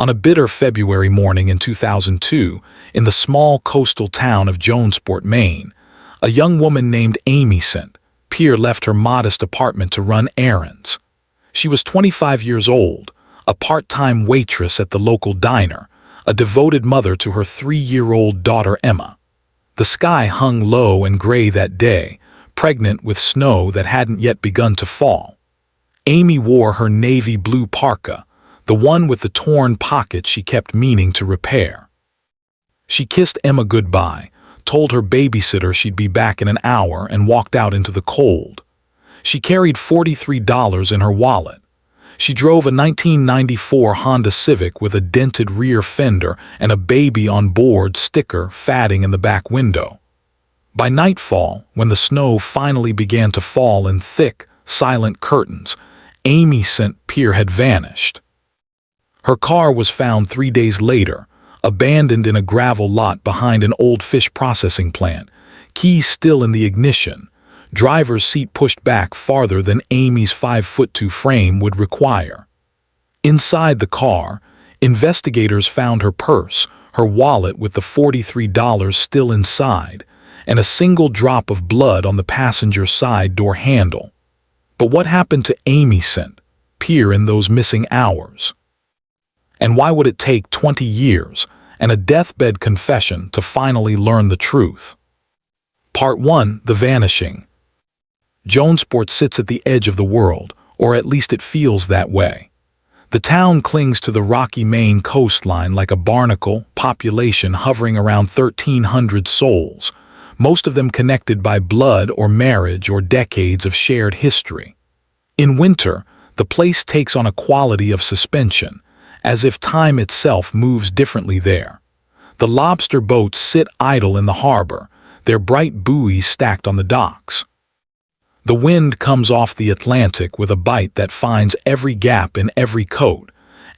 On a bitter February morning in 2002, in the small coastal town of Jonesport, Maine, a young woman named Amy Pierre left her modest apartment to run errands. She was 25 years old, a part-time waitress at the local diner, a devoted mother to her 3-year-old daughter Emma. The sky hung low and gray that day, pregnant with snow that hadn't yet begun to fall. Amy wore her navy blue parka, the one with the torn pocket she kept meaning to repair. She kissed Emma goodbye, told her babysitter she'd be back in an hour, and walked out into the cold. She carried $43 in her wallet. She drove a 1994 Honda Civic with a dented rear fender and a baby on board sticker fatting in the back window. By nightfall, when the snow finally began to fall in thick, silent curtains, Amy Pierre had vanished. Her car was found 3 days later, abandoned in a gravel lot behind an old fish processing plant, keys still in the ignition, driver's seat pushed back farther than Amy's 5'2" frame would require. Inside the car, investigators found her purse, her wallet with the $43 still inside, and a single drop of blood on the passenger side door handle. But what happened to Amy Pierre in those missing hours? And why would it take 20 years and a deathbed confession to finally learn the truth? Part 1. The Vanishing. Jonesport sits at the edge of the world, or at least it feels that way. The town clings to the rocky Maine coastline like a barnacle, population hovering around 1,300 souls, most of them connected by blood or marriage or decades of shared history. In winter, the place takes on a quality of suspension, as if time itself moves differently there. The lobster boats sit idle in the harbor, their bright buoys stacked on the docks. The wind comes off the Atlantic with a bite that finds every gap in every coat,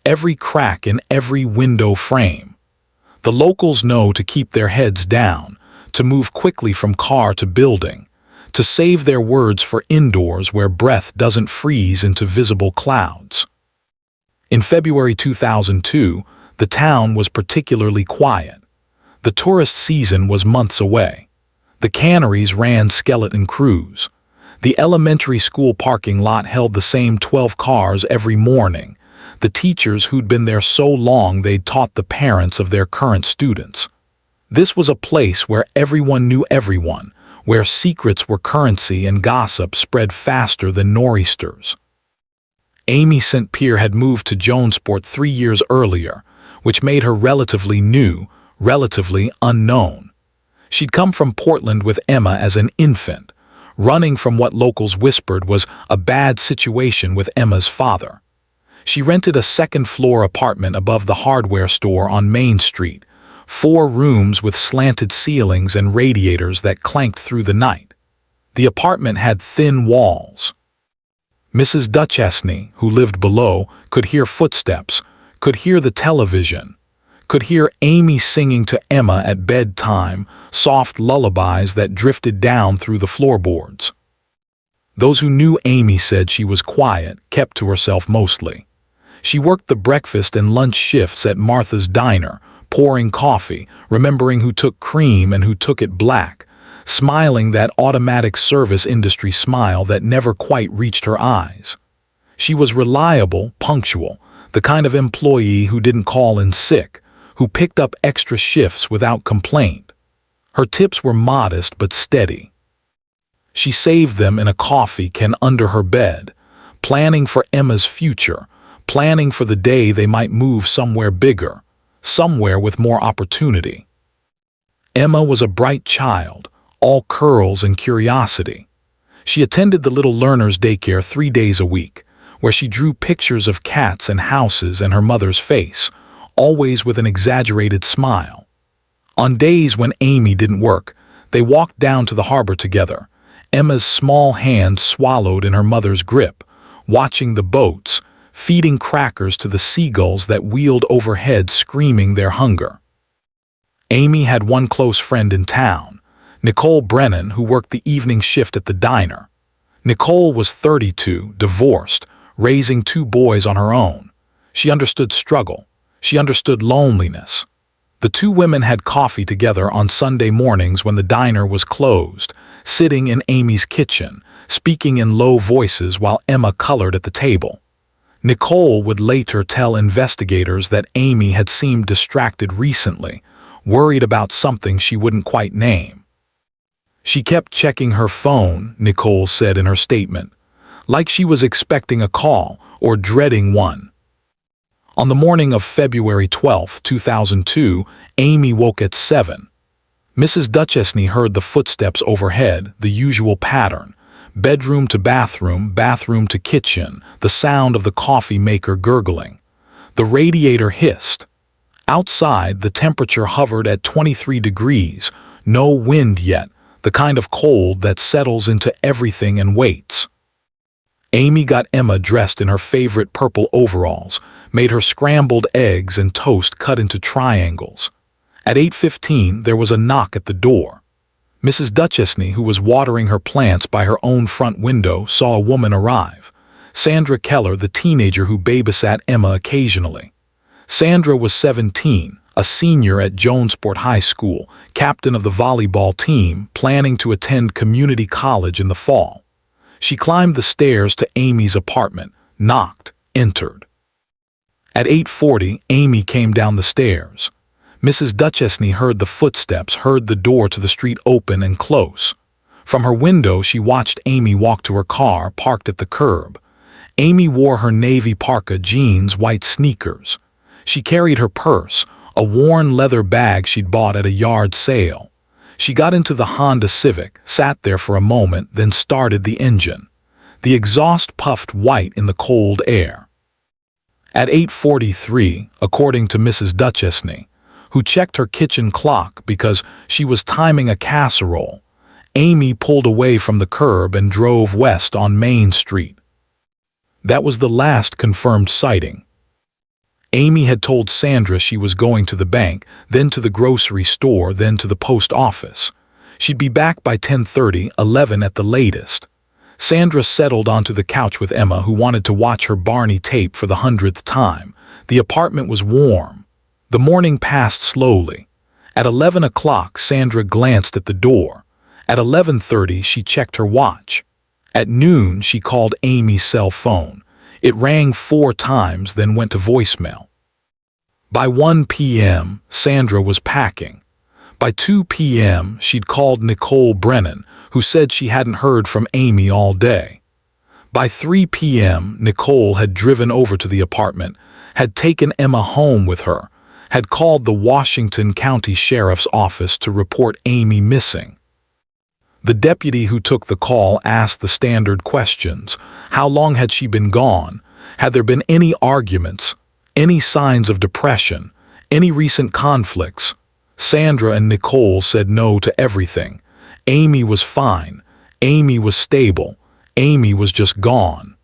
every crack in every window frame. The locals know to keep their heads down, to move quickly from car to building, to save their words for indoors where breath doesn't freeze into visible clouds. In February 2002, the town was particularly quiet. The tourist season was months away. The canneries ran skeleton crews. The elementary school parking lot held the same 12 cars every morning, the teachers who'd been there so long they'd taught the parents of their current students. This was a place where everyone knew everyone, where secrets were currency and gossip spread faster than nor'easters. Amy Pierre had moved to Jonesport 3 years earlier, which made her relatively new, relatively unknown. She'd come from Portland with Emma as an infant, running from what locals whispered was a bad situation with Emma's father. She rented a second-floor apartment above the hardware store on Main Street, 4 rooms with slanted ceilings and radiators that clanked through the night. The apartment had thin walls. Mrs. Duchesney, who lived below, could hear footsteps, could hear the television, could hear Amy singing to Emma at bedtime, soft lullabies that drifted down through the floorboards. Those who knew Amy said she was quiet, kept to herself mostly. She worked the breakfast and lunch shifts at Martha's Diner, pouring coffee, remembering who took cream and who took it black, smiling that automatic service industry smile that never quite reached her eyes. She was reliable, punctual, the kind of employee who didn't call in sick, who picked up extra shifts without complaint. Her tips were modest but steady. She saved them in a coffee can under her bed, planning for Emma's future, planning for the day they might move somewhere bigger, somewhere with more opportunity. Emma was a bright child, all curls and curiosity. She attended the Little Learners daycare 3 days a week, where she drew pictures of cats and houses and her mother's face, always with an exaggerated smile. On days when Amy didn't work, they walked down to the harbor together, Emma's small hand swallowed in her mother's grip, watching the boats, feeding crackers to the seagulls that wheeled overhead screaming their hunger. Amy had one close friend in town, Nicole Brennan, who worked the evening shift at the diner. Nicole was 32, divorced, raising 2 boys on her own. She understood struggle. She understood loneliness. The two women had coffee together on Sunday mornings when the diner was closed, sitting in Amy's kitchen, speaking in low voices while Emma colored at the table. Nicole would later tell investigators that Amy had seemed distracted recently, worried about something she wouldn't quite name. She kept checking her phone, Nicole said in her statement, like she was expecting a call or dreading one. On the morning of February 12, 2002, Amy woke at 7. Mrs. Duchesne heard the footsteps overhead, the usual pattern. Bedroom to bathroom, bathroom to kitchen, the sound of the coffee maker gurgling. The radiator hissed. Outside, the temperature hovered at 23 degrees, no wind yet, the kind of cold that settles into everything and waits. Amy got Emma dressed in her favorite purple overalls, made her scrambled eggs and toast cut into triangles. At 8:15, there was a knock at the door. Mrs. Duchesne, who was watering her plants by her own front window, saw a woman arrive. Sandra Keller, the teenager who babysat Emma occasionally. Sandra was 17, a senior at Jonesport High School, captain of the volleyball team, planning to attend community college in the fall. She climbed the stairs to Amy's apartment, knocked, entered. At 8:40, Amy came down the stairs. Mrs. Duchesne heard the footsteps, heard the door to the street open and close. From her window, she watched Amy walk to her car, parked at the curb. Amy wore her navy parka, jeans, white sneakers. She carried her purse, a worn leather bag she'd bought at a yard sale. She got into the Honda Civic, sat there for a moment, then started the engine. The exhaust puffed white in the cold air. At 8:43, according to Mrs. Duchesne, who checked her kitchen clock because she was timing a casserole, Amy pulled away from the curb and drove west on Main Street. That was the last confirmed sighting. Amy had told Sandra she was going to the bank, then to the grocery store, then to the post office. She'd be back by 10:30, 11 at the latest. Sandra settled onto the couch with Emma, who wanted to watch her Barney tape for the 100th time. The apartment was warm. The morning passed slowly. At 11 o'clock, Sandra glanced at the door. At 11:30, she checked her watch. At noon, she called Amy's cell phone. It rang 4 times, then went to voicemail. By 1 p.m., Sandra was packing. By 2 p.m., she'd called Nicole Brennan, who said she hadn't heard from Amy all day. By 3 p.m., Nicole had driven over to the apartment, had taken Emma home with her, had called the Washington County Sheriff's Office to report Amy missing. The deputy who took the call asked the standard questions. How long had she been gone? Had there been any arguments? Any signs of depression? Any recent conflicts? Sandra and Nicole said no to everything. Amy was fine. Amy was stable. Amy was just gone.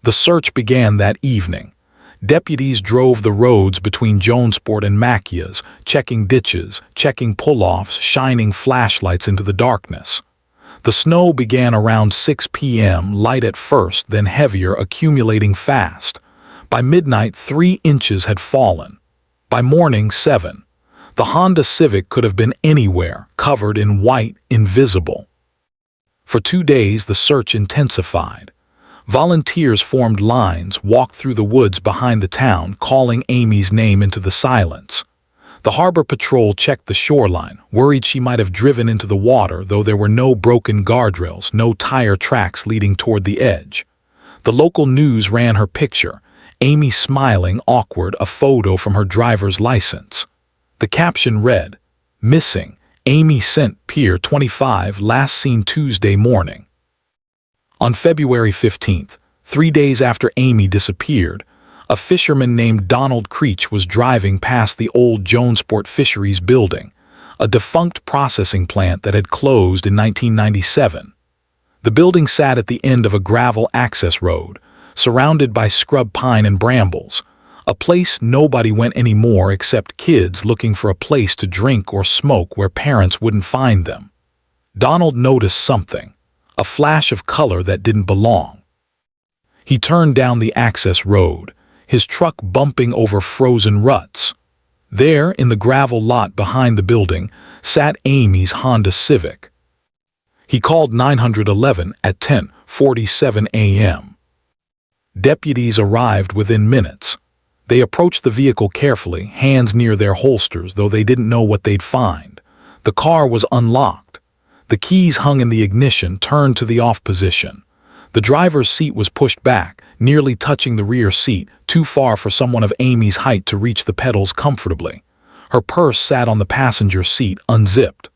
The search began that evening. Deputies drove the roads between Jonesport and Macias, checking ditches, checking pull-offs, shining flashlights into the darkness. The snow began around 6 p.m., light at first, then heavier, accumulating fast. By midnight, 3 inches had fallen. By morning, 7. The Honda Civic could have been anywhere, covered in white, invisible. For 2 days, the search intensified. Volunteers formed lines, walked through the woods behind the town, calling Amy's name into the silence. The harbor patrol checked the shoreline, worried she might have driven into the water, though there were no broken guardrails, no tire tracks leading toward the edge. The local news ran her picture, Amy smiling, awkward, a photo from her driver's license. The caption read, "Missing, Amy St. Pierre, 25, last seen Tuesday morning." On February 15th, 3 days after Amy disappeared, a fisherman named Donald Creech was driving past the old Jonesport Fisheries building, a defunct processing plant that had closed in 1997. The building sat at the end of a gravel access road, surrounded by scrub pine and brambles, a place nobody went anymore except kids looking for a place to drink or smoke where parents wouldn't find them. Donald noticed something. A flash of color that didn't belong. He turned down the access road. his truck bumping over frozen ruts. There, in the gravel lot behind the building, sat Amy's Honda Civic. He called 911 at 10:47 a.m. Deputies arrived within minutes. They approached the vehicle carefully, hands near their holsters, though they didn't know what they'd find. The car was unlocked. The keys hung in the ignition, turned to the off position. The driver's seat was pushed back, nearly touching the rear seat, too far for someone of Amy's height to reach the pedals comfortably. Her purse sat on the passenger seat, unzipped.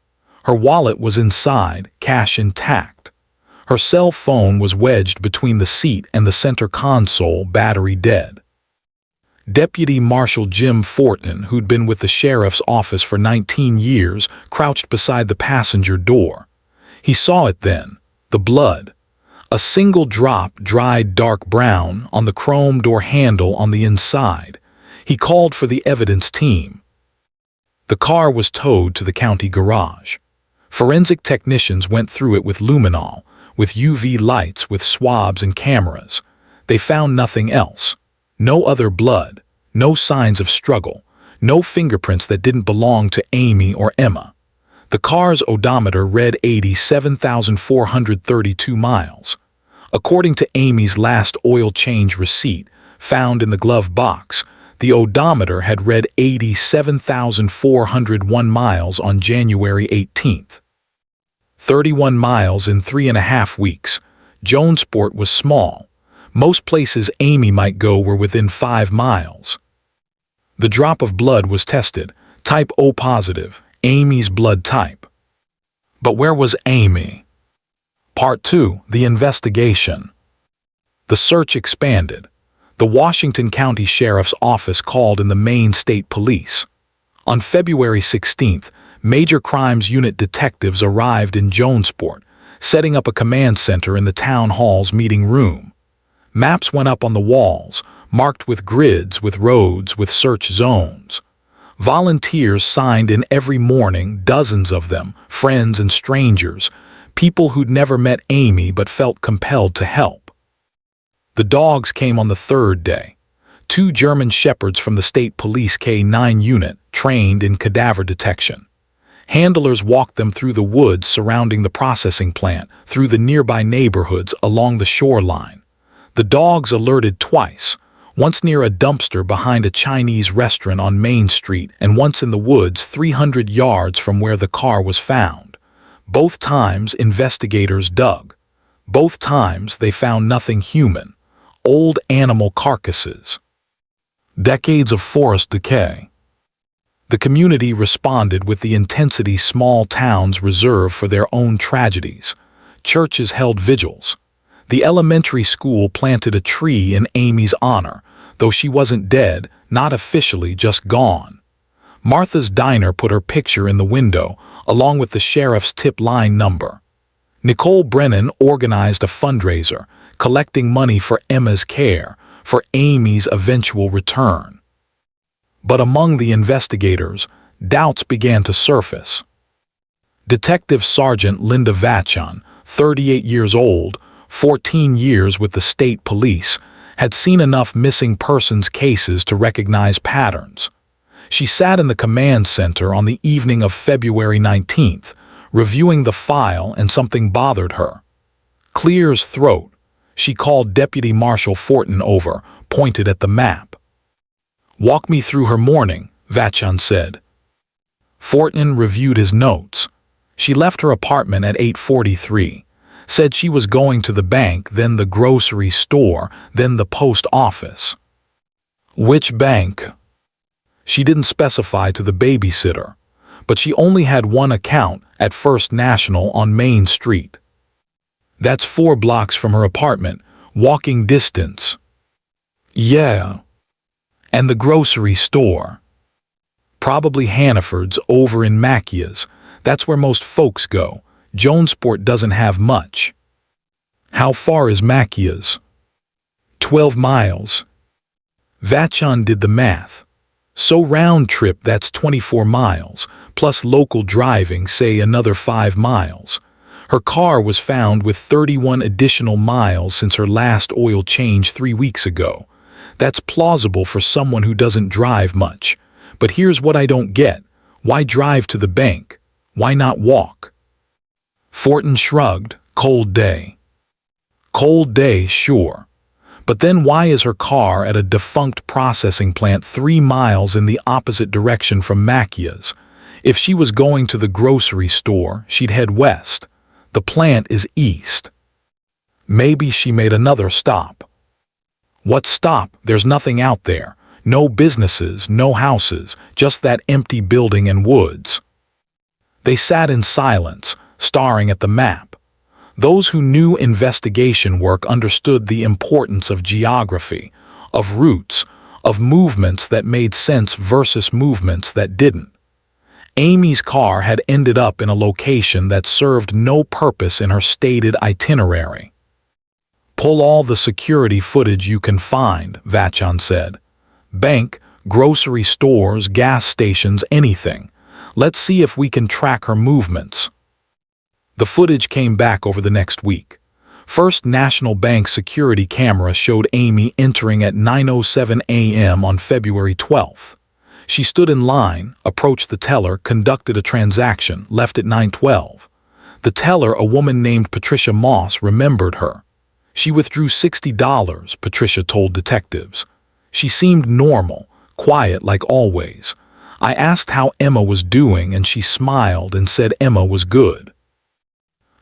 Her wallet was inside, cash intact. Her cell phone was wedged between the seat and the center console, battery dead. Deputy Marshal Jim Fortin, who'd been with the sheriff's office for 19 years, crouched beside the passenger door. He saw it then, the blood. A single drop, dried dark brown, on the chrome door handle on the inside. He called for the evidence team. The car was towed to the county garage. Forensic technicians went through it with luminol, with UV lights, with swabs and cameras. They found nothing else. No other blood, no signs of struggle, no fingerprints that didn't belong to Amy or Emma. The car's odometer read 87,432 miles. According to Amy's last oil change receipt, found in the glove box, the odometer had read 87,401 miles on January 18th. 31 miles in 3.5 weeks. Jonesport was small. Most places Amy might go were within 5 miles. The drop of blood was tested, type O positive, Amy's blood type. But where was Amy? Part 2, the investigation. The search expanded. The Washington County Sheriff's Office called in the Maine State Police. On February 16th, Major Crimes Unit detectives arrived in Jonesport, setting up a command center in the town hall's meeting room. Maps went up on the walls, marked with grids, with roads, with search zones. Volunteers signed in every morning, dozens of them, friends and strangers, people who'd never met Amy but felt compelled to help. The dogs came on the third day. 2 German shepherds from the state police K-9 unit, trained in cadaver detection. Handlers walked them through the woods surrounding the processing plant, through the nearby neighborhoods along the shoreline. The dogs alerted twice, once near a dumpster behind a Chinese restaurant on Main Street and once in the woods 300 yards from where the car was found. Both times investigators dug. Both times they found nothing human, old animal carcasses. Decades of forest decay. The community responded with the intensity small towns reserve for their own tragedies. Churches held vigils. The elementary school planted a tree in Amy's honor, though she wasn't dead, not officially, just gone. Martha's Diner put her picture in the window, along with the sheriff's tip line number. Nicole Brennan organized a fundraiser, collecting money for Emma's care, for Amy's eventual return. But among the investigators, doubts began to surface. Detective Sergeant Linda Vachon, 38 years old, 14 years with the state police, had seen enough missing persons cases to recognize patterns. She sat in the command center on the evening of February 19th, reviewing the file, and something bothered her. Clear's throat. She called Deputy Marshal Fortin over, pointed at the map. "Walk me through her morning," Vachon said. Fortin reviewed his notes. She left her apartment at 8:43, said she was going to the bank, then the grocery store, then the post office. Which bank? She didn't specify to the babysitter, but she only had one account at First National on Main Street. That's 4 blocks from her apartment, walking distance. Yeah. And the grocery store? Probably Hannaford's over in Macia's. That's where most folks go. Jonesport doesn't have much. How far is Macia's? 12 miles. Vachon did the math. So round trip, that's 24 miles, plus local driving, say another 5 miles. Her car was found with 31 additional miles since her last oil change 3 weeks ago. That's plausible for someone who doesn't drive much. But here's what I don't get. Why drive to the bank? Why not walk? Fortin shrugged. Cold day. Cold day, sure. But then why is her car at a defunct processing plant 3 miles in the opposite direction from Macia's? If she was going to the grocery store, she'd head west. The plant is east. Maybe she made another stop. What stop? There's nothing out there. No businesses, no houses, just that empty building and woods. They sat in silence, staring at the map. Those who knew investigation work understood the importance of geography, of routes, of movements that made sense versus movements that didn't. Amy's car had ended up in a location that served no purpose in her stated itinerary. Pull all the security footage you can find, Vachon said. Bank, grocery stores, gas stations, anything. Let's see if we can track her movements. The footage came back over the next week. First National Bank security camera showed Amy entering at 9:07 a.m. on February 12th. She stood in line, approached the teller, conducted a transaction, left at 9:12. The teller, a woman named Patricia Moss, remembered her. She withdrew $60, Patricia told detectives. She seemed normal, quiet like always. I asked how Emma was doing and she smiled and said Emma was good.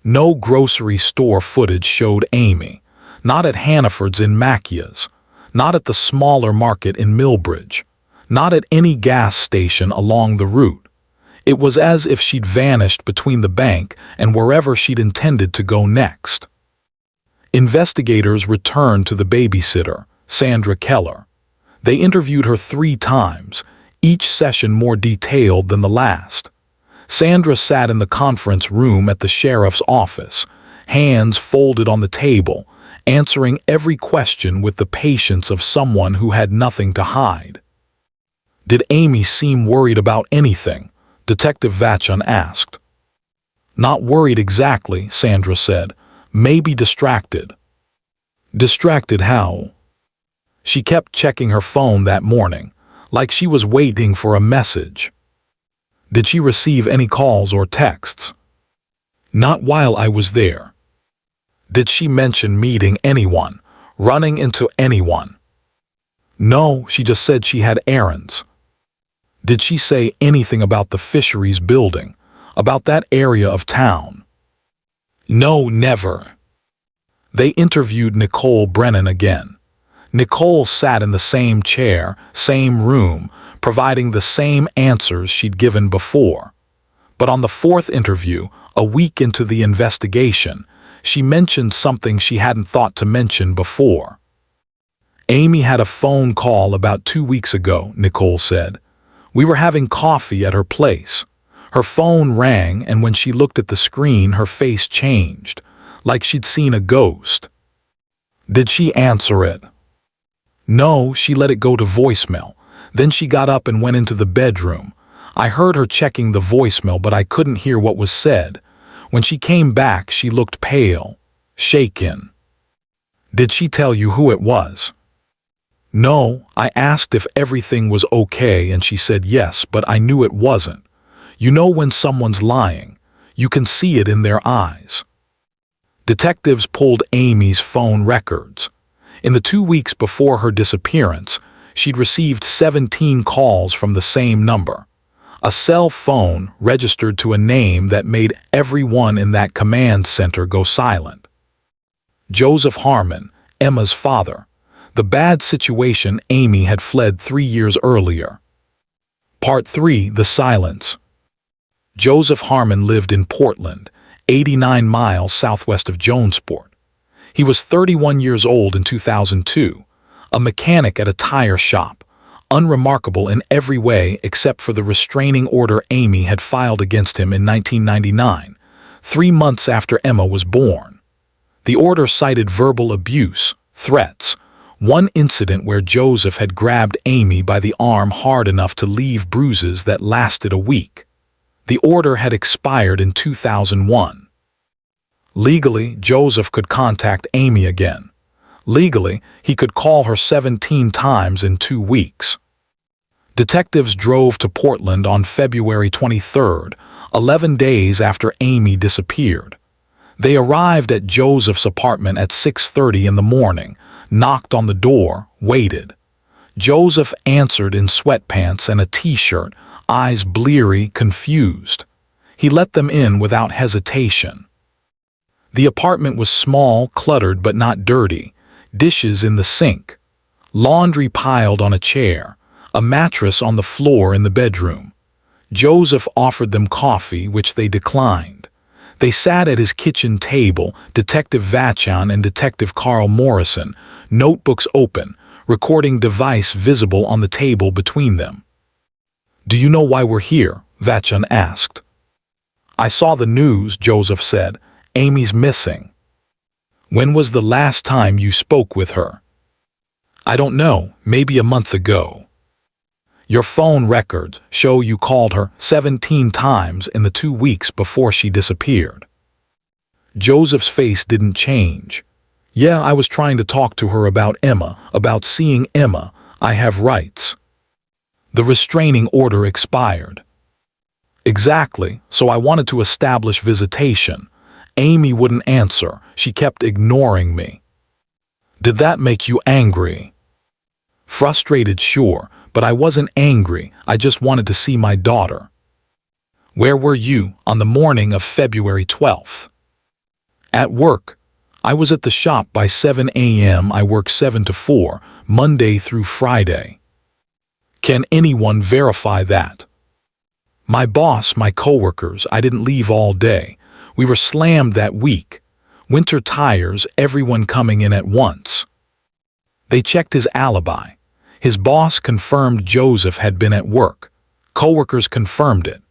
No grocery store footage showed Amy. Not at Hannaford's in Macia's. Not at the smaller market in Millbridge. Not at any gas station along the route. It was as if she'd vanished between the bank and wherever she'd intended to go next. Investigators returned to the babysitter, Sandra Keller. They interviewed her 3 times, each session more detailed than the last. Sandra sat in the conference room at the sheriff's office, hands folded on the table, answering every question with the patience of someone who had nothing to hide. Did Amy seem worried about anything? Detective Vachon asked. Not worried exactly, Sandra said. Maybe distracted. Distracted how? She kept checking her phone that morning, like she was waiting for a message. Did she receive any calls or texts? Not while I was there. Did she mention meeting anyone, running into anyone? No, she just said she had errands. Did she say anything about the fisheries building, about that area of town? No, never. They interviewed Nicole Brennan again. Nicole sat in the same chair, same room, providing the same answers she'd given before. But on the 4th interview, a week into the investigation, she mentioned something she hadn't thought to mention before. Amy had a phone call about 2 weeks ago, Nicole said. We were having coffee at her place. Her phone rang, and when she looked at the screen, her face changed, like she'd seen a ghost. Did she answer it? No, she let it go to voicemail. Then she got up and went into the bedroom. I heard her checking the voicemail, but I couldn't hear what was said. When she came back, she looked pale, shaken. Did she tell you who it was? No, I asked if everything was okay and she said yes, but I knew it wasn't. You know when someone's lying, you can see it in their eyes. Detectives pulled Amy's phone records. In the 2 weeks before her disappearance, she'd received 17 calls from the same number. A cell phone registered to a name that made everyone in that command center go silent. Joseph Harmon, Emma's father. The bad situation Amy had fled 3 years earlier. Part 3. The Silence. Joseph Harmon lived in Portland, 89 miles southwest of Jonesport. He was 31 years old in 2002, a mechanic at a tire shop, unremarkable in every way except for the restraining order Amy had filed against him in 1999, 3 months after Emma was born. The order cited verbal abuse, threats, one incident where Joseph had grabbed Amy by the arm hard enough to leave bruises that lasted a week. The order had expired in 2001. Legally, Joseph could contact Amy again. Legally, he could call her 17 times in 2 weeks. Detectives drove to Portland on February 23rd, 11 days after Amy disappeared. They arrived at Joseph's apartment at 6:30 in the morning, knocked on the door, waited. Joseph answered in sweatpants and a t-shirt, eyes bleary, confused. He let them in without hesitation. The apartment was small, cluttered but not dirty, dishes in the sink, laundry piled on a chair, a mattress on the floor in the bedroom. Joseph offered them coffee, which they declined. They sat at his kitchen table, Detective Vachon and Detective Carl Morrison, notebooks open, recording device visible on the table between them. "Do you know why we're here?" Vachon asked. "I saw the news," Joseph said. "Amy's missing." "When was the last time you spoke with her?" "I don't know, maybe a month ago." "Your phone records show you called her 17 times in the 2 weeks before she disappeared." Joseph's face didn't change. "Yeah, I was trying to talk to her about Emma, about seeing Emma. I have rights." "The restraining order expired." "Exactly, so I wanted to establish visitation. Amy wouldn't answer. She kept ignoring me." "Did that make you angry?" "Frustrated, sure, but I wasn't angry. I just wanted to see my daughter." "Where were you on the morning of February 12th? "At work. I was at the shop by 7 a.m. I work 7 to 4, Monday through Friday." "Can anyone verify that?" "My boss, my coworkers. I didn't leave all day. We were slammed that week. Winter tires, everyone coming in at once." They checked his alibi. His boss confirmed Joseph had been at work. Coworkers confirmed it.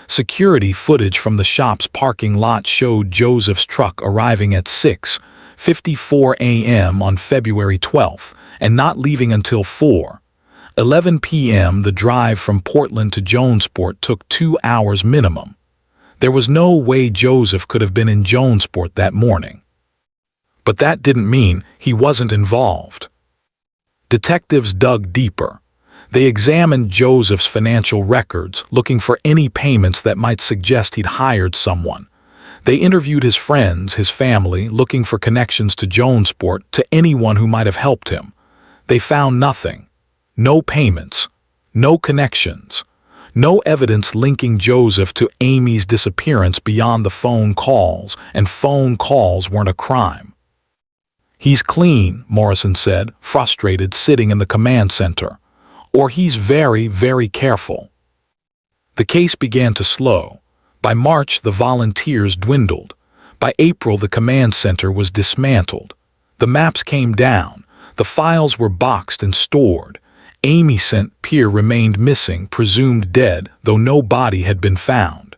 Security footage from the shop's parking lot showed Joseph's truck arriving at 6:54 a.m. on February 12th and not leaving until 4:11 p.m. The drive from Portland to Jonesport took 2 hours minimum. There was no way Joseph could have been in Jonesport that morning. But that didn't mean he wasn't involved. Detectives dug deeper. They examined Joseph's financial records, looking for any payments that might suggest he'd hired someone. They interviewed his friends, his family, looking for connections to Jonesport, to anyone who might have helped him. They found nothing. No payments. No connections. No evidence linking Joseph to Amy's disappearance beyond the phone calls, and phone calls weren't a crime. "He's clean," Morrison said, frustrated, sitting in the command center. "Or he's very, very careful." The case began to slow. By March, the volunteers dwindled. By April, the command center was dismantled. The maps came down. The files were boxed and stored. Amy sent Pierre remained missing, presumed dead, though no body had been found.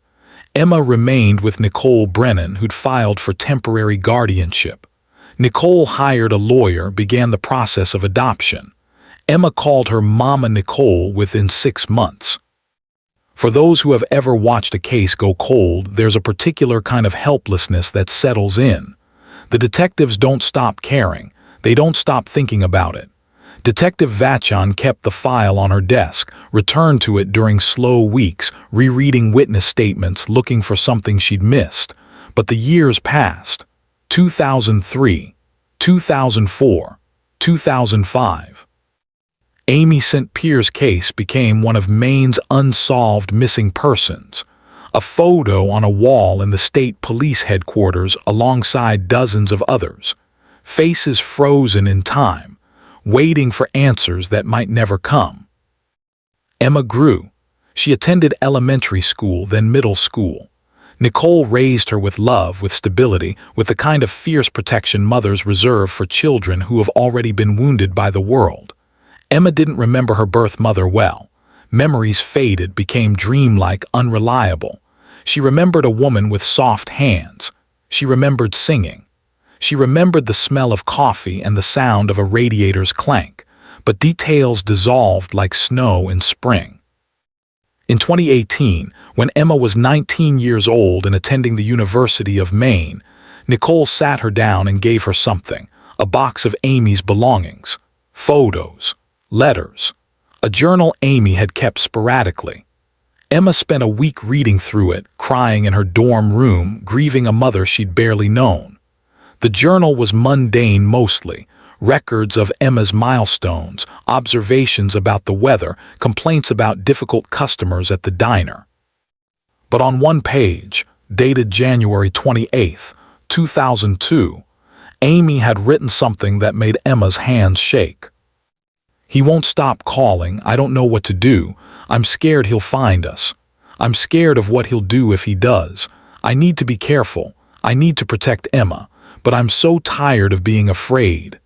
Emma remained with Nicole Brennan, who'd filed for temporary guardianship. Nicole hired a lawyer, began the process of adoption. Emma called her Mama Nicole within 6 months. For those who have ever watched a case go cold, there's a particular kind of helplessness that settles in. The detectives don't stop caring. They don't stop thinking about it. Detective Vachon kept the file on her desk, returned to it during slow weeks, rereading witness statements, looking for something she'd missed. But the years passed. 2003, 2004, 2005. Amy St. Pierre's case became one of Maine's unsolved missing persons. A photo on a wall in the state police headquarters alongside dozens of others. Faces frozen in time, waiting for answers that might never come. Emma grew. She attended elementary school, then middle school. Nicole raised her with love, with stability, with the kind of fierce protection mothers reserve for children who have already been wounded by the world. Emma didn't remember her birth mother well. Memories faded, became dreamlike, unreliable. She remembered a woman with soft hands. She remembered singing. She remembered the smell of coffee and the sound of a radiator's clank, but details dissolved like snow in spring. In 2018, when Emma was 19 years old and attending the University of Maine, Nicole sat her down and gave her something, a a box of Amy's belongings, photos, letters, a journal Amy had kept sporadically. Emma spent a week reading through it, crying in her dorm room, grieving a mother she'd barely known. The journal was mundane mostly, records of Emma's milestones, observations about the weather, complaints about difficult customers at the diner. But on one page, dated January 28, 2002, Amy had written something that made Emma's hands shake. "He won't stop calling. I don't know what to do. I'm scared he'll find us. I'm scared of what he'll do if he does. I need to be careful. I need to protect Emma, but I'm so tired of being afraid."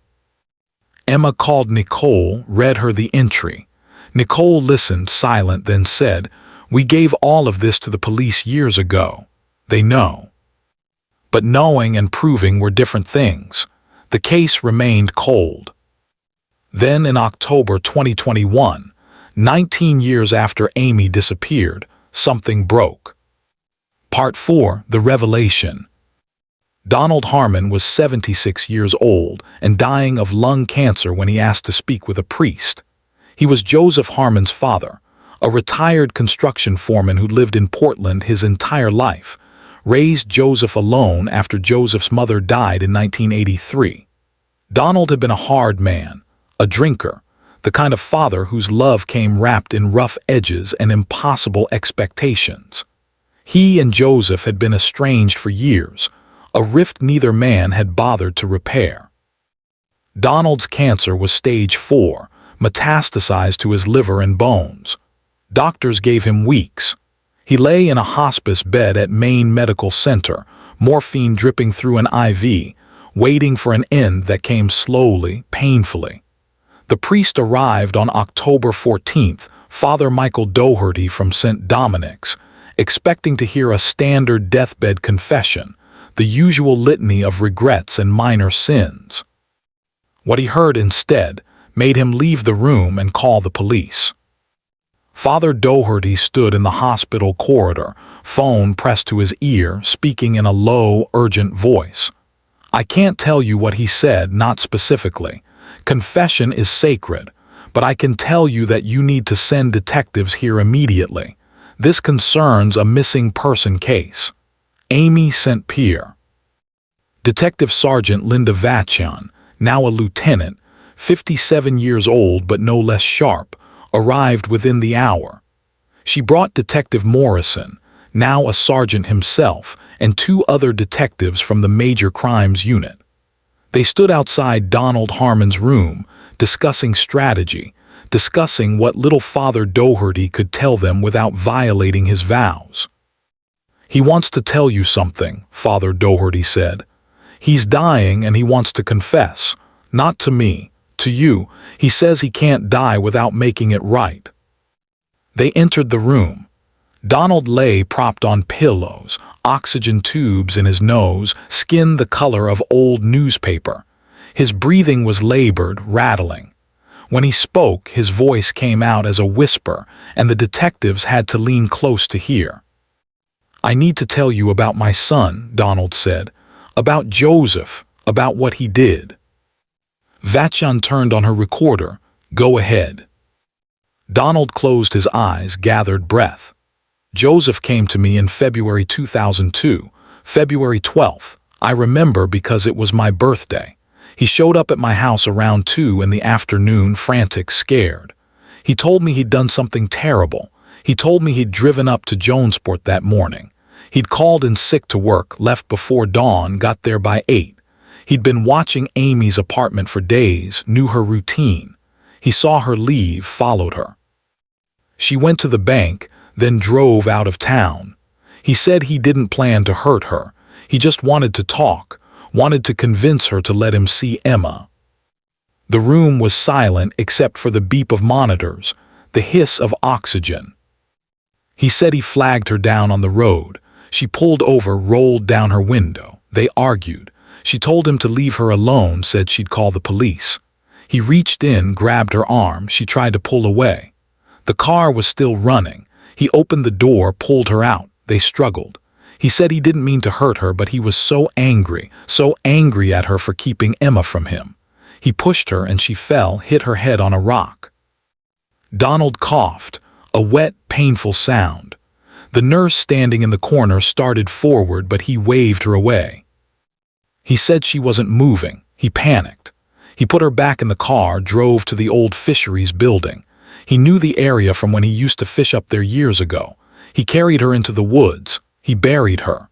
Emma called Nicole, read her the entry. Nicole listened, silent, then said, "We gave all of this to the police years ago. They know." But knowing and proving were different things. The case remained cold. Then in October 2021, 19 years after Amy disappeared, something broke. Part 4, The Revelation. Donald Harmon was 76 years old and dying of lung cancer when he asked to speak with a priest. He was Joseph Harmon's father, a retired construction foreman who lived in Portland his entire life, raised Joseph alone after Joseph's mother died in 1983. Donald had been a hard man, a drinker, the kind of father whose love came wrapped in rough edges and impossible expectations. He and Joseph had been estranged for years, a rift neither man had bothered to repair. Donald's cancer was stage 4, metastasized to his liver and bones. Doctors gave him weeks. He lay in a hospice bed at Maine Medical Center, morphine dripping through an IV, waiting for an end that came slowly, painfully. The priest arrived on October 14th, Father Michael Doherty from St. Dominic's, expecting to hear a standard deathbed confession, the usual litany of regrets and minor sins. What he heard instead made him leave the room and call the police. Father Doherty stood in the hospital corridor, phone pressed to his ear, speaking in a low, urgent voice. "I can't tell you what he said, not specifically. Confession is sacred, but I can tell you that you need to send detectives here immediately. This concerns a missing person case. Amy St. Pierre." Detective Sergeant Linda Vachon, now a lieutenant, 57 years old but no less sharp, arrived within the hour. She brought Detective Morrison, now a sergeant himself, and 2 other detectives from the Major Crimes Unit. They stood outside Donald Harmon's room, discussing strategy, discussing what little Father Doherty could tell them without violating his vows. "He wants to tell you something," Father Doherty said. "He's dying and he wants to confess. Not to me, to you. He says he can't die without making it right." They entered the room. Donald lay propped on pillows, oxygen tubes in his nose, skin the color of old newspaper. His breathing was labored, rattling. When he spoke, his voice came out as a whisper, and the detectives had to lean close to hear. "I need to tell you about my son," Donald said. "About Joseph, about what he did." Vachon turned on her recorder. "Go ahead." Donald closed his eyes, gathered breath. "Joseph came to me in February 2002, February 12th. I remember because it was my birthday. He showed up at my house around 2 in the afternoon, frantic, scared. He told me he'd done something terrible. He told me he'd driven up to Jonesport that morning. He'd called in sick to work, left before dawn, got there by 8. He'd been watching Amy's apartment for days, knew her routine. He saw her leave, followed her. She went to the bank, then drove out of town. He said he didn't plan to hurt her. He just wanted to talk, wanted to convince her to let him see Emma. The room was silent except for the beep of monitors, the hiss of oxygen. He said he flagged her down on the road. She pulled over, rolled down her window. They argued. She told him to leave her alone, said she'd call the police. He reached in, grabbed her arm. She tried to pull away. The car was still running. He opened the door, pulled her out. They struggled. He said he didn't mean to hurt her, but he was so angry at her for keeping Emma from him. He pushed her and she fell, hit her head on a rock. Donald coughed, a wet, painful sound. The nurse standing in the corner started forward, but he waved her away. He said she wasn't moving. He panicked. He put her back in the car, drove to the old fisheries building. He knew the area from when he used to fish up there years ago. He carried her into the woods. He buried her.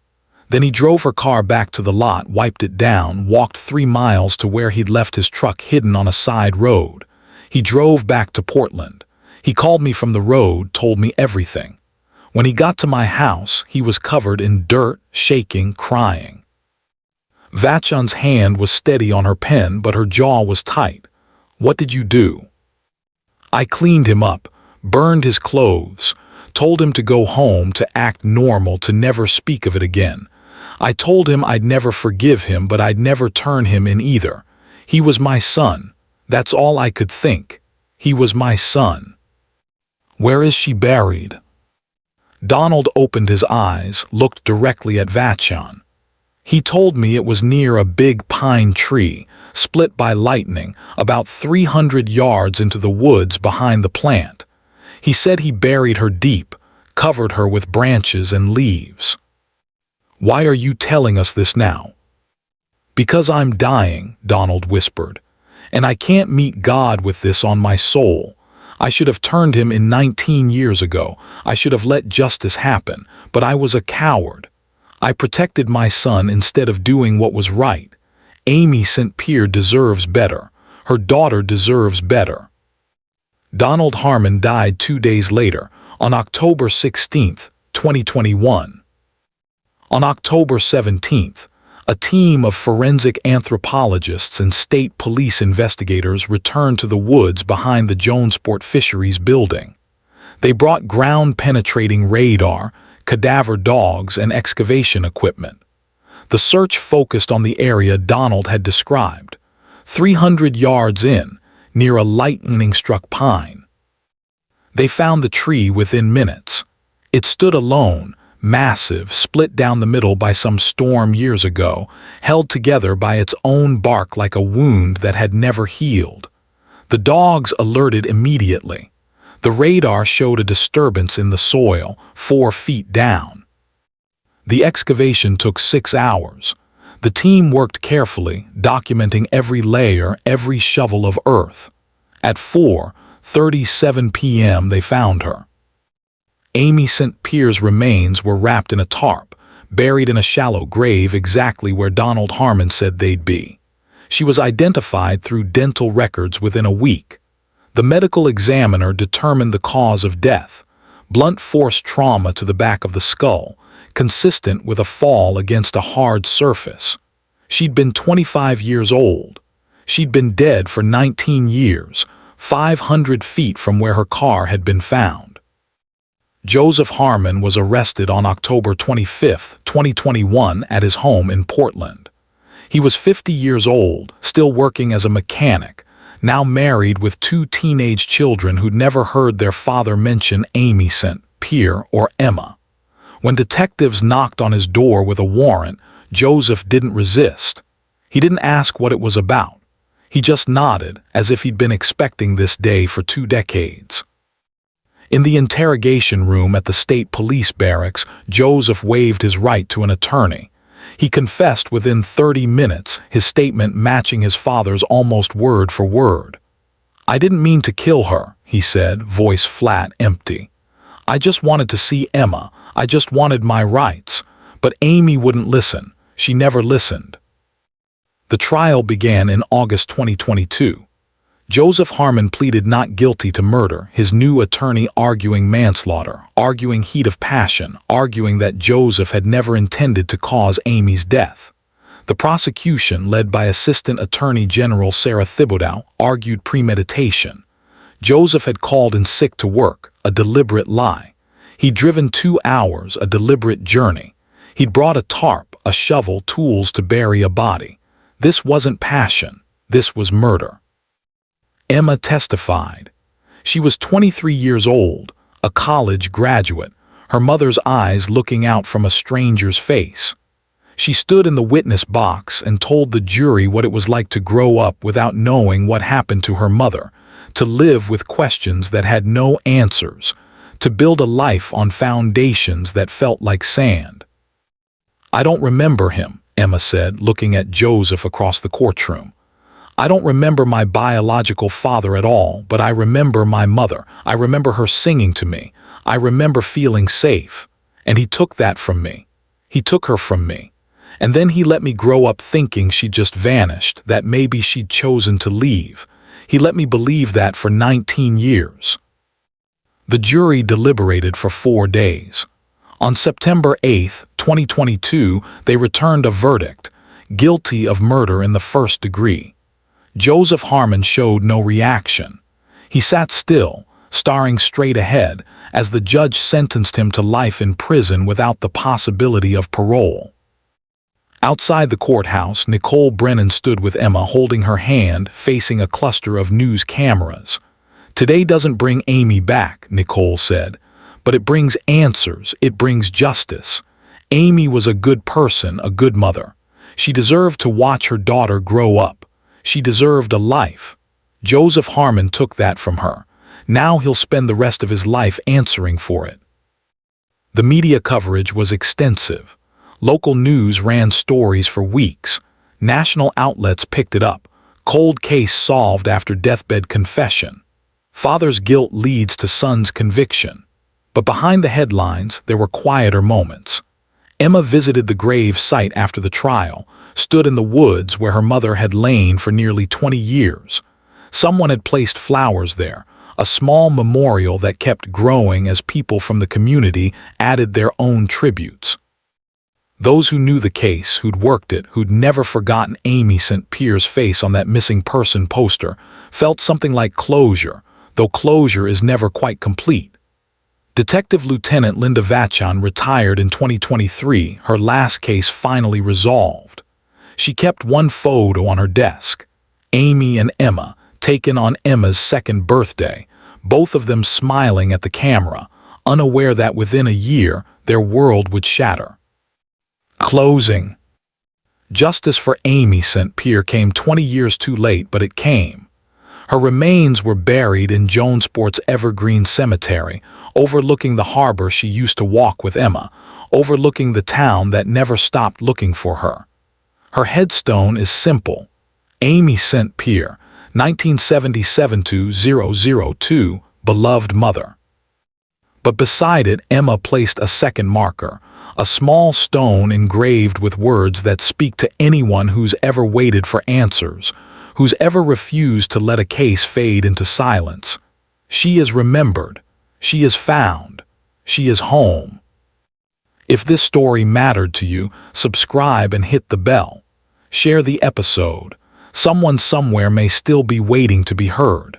Then he drove her car back to the lot, wiped it down, walked 3 miles to where he'd left his truck hidden on a side road. He drove back to Portland. He called me from the road, told me everything. When he got to my house, he was covered in dirt, shaking, crying. Vachon's hand was steady on her pen, but her jaw was tight. "What did you do?" "I cleaned him up, burned his clothes, told him to go home, to act normal, to never speak of it again. I told him I'd never forgive him, but I'd never turn him in either. He was my son. That's all I could think. He was my son." "Where is she buried?" Donald opened his eyes, looked directly at Vachon. "He told me it was near a big pine tree, split by lightning, about 300 yards into the woods behind the plant. He said he buried her deep, covered her with branches and leaves." "Why are you telling us this now?" "Because I'm dying," Donald whispered, "and I can't meet God with this on my soul. I should have turned him in 19 years ago. I should have let justice happen, but I was a coward. I protected my son instead of doing what was right. Amy St. Pierre deserves better. Her daughter deserves better." Donald Harmon died 2 days later, on October 16, 2021. On October 17th, a team of forensic anthropologists and state police investigators returned to the woods behind the Jonesport Fisheries building. They brought ground-penetrating radar, cadaver dogs, and excavation equipment. The search focused on the area Donald had described, 300 yards in, near a lightning-struck pine. They found the tree within minutes. It stood alone, massive, split down the middle by some storm years ago, held together by its own bark like a wound that had never healed. The dogs alerted immediately. The radar showed a disturbance in the soil, 4 feet down. The excavation took 6 hours. The team worked carefully, documenting every layer, every shovel of earth. At 4:37 p.m. they found her. Amy St. Pierre's remains were wrapped in a tarp, buried in a shallow grave exactly where Donald Harmon said they'd be. She was identified through dental records within a week. The medical examiner determined the cause of death: blunt force trauma to the back of the skull, consistent with a fall against a hard surface. She'd been 25 years old. She'd been dead for 19 years, 500 feet from where her car had been found. Joseph Harmon was arrested on October 25, 2021 at his home in Portland. He was 50 years old, still working as a mechanic, now married with 2 teenage children who'd never heard their father mention Amy St. Pierre or Emma. When detectives knocked on his door with a warrant, Joseph didn't resist. He didn't ask what it was about. He just nodded, as if he'd been expecting this day for 2 decades. In the interrogation room at the state police barracks, Joseph waived his right to an attorney. He confessed within 30 minutes, his statement matching his father's almost word for word. "I didn't mean to kill her," he said, voice flat, empty. "I just wanted to see Emma. I just wanted my rights. But Amy wouldn't listen. She never listened." The trial began in August 2022. Joseph Harmon pleaded not guilty to murder, his new attorney arguing manslaughter, arguing heat of passion, arguing that Joseph had never intended to cause Amy's death. The prosecution, led by Assistant Attorney General Sarah Thibodeau, argued premeditation. Joseph had called in sick to work, a deliberate lie. He'd driven 2 hours, a deliberate journey. He'd brought a tarp, a shovel, tools to bury a body. This wasn't passion. This was murder. Emma testified. She was 23 years old, a college graduate. her mother's eyes looking out from a stranger's face. She stood in the witness box and told the jury what it was like to grow up without knowing what happened to her mother, to live with questions that had no answers, to build a life on foundations that felt like sand. "I don't remember him," Emma said, looking at Joseph across the courtroom. "I don't remember my biological father at all, but I remember my mother. I remember her singing to me. I remember feeling safe. And he took that from me. He took her from me. And then he let me grow up thinking she'd just vanished, that maybe she'd chosen to leave. He let me believe that for 19 years. The jury deliberated for 4 days. On September 8, 2022, they returned a verdict, guilty of murder in the first degree. Joseph Harmon showed no reaction. He sat still, staring straight ahead, as the judge sentenced him to life in prison without the possibility of parole. Outside the courthouse, Nicole Brennan stood with Emma holding her hand, facing a cluster of news cameras. "Today doesn't bring Amy back," Nicole said, "but it brings answers, it brings justice. Amy was a good person, a good mother. She deserved to watch her daughter grow up. She deserved a life. Joseph Harmon took that from her. Now he'll spend the rest of his life answering for it." The media coverage was extensive. Local news ran stories for weeks. National outlets picked it up. Cold case solved after deathbed confession. Father's guilt leads to son's conviction. But behind the headlines, there were quieter moments. Emma visited the grave site after the trial, stood in the woods where her mother had lain for nearly 20 years. Someone had placed flowers there, a small memorial that kept growing as people from the community added their own tributes. Those who knew the case, who'd worked it, who'd never forgotten Amy St. Pierre's face on that missing person poster, felt something like closure, though closure is never quite complete. Detective Lieutenant Linda Vachon retired in 2023, her last case finally resolved. She kept one photo on her desk, Amy and Emma, taken on Emma's second birthday, both of them smiling at the camera, unaware that within a year their world would shatter. Closing. Justice for Amy St. Pierre came 20 years too late, but it came. Her remains were buried in Jonesport's evergreen cemetery, overlooking the harbor she used to walk with Emma, overlooking the town that never stopped looking for her. Her headstone is simple. Amy St. Pierre, 1977-2002, beloved mother. But beside it, Emma placed a second marker, a small stone engraved with words that speak to anyone who's ever waited for answers, who's ever refused to let a case fade into silence. She is remembered. She is found. She is home. If this story mattered to you, subscribe and hit the bell. Share the episode. Someone somewhere may still be waiting to be heard.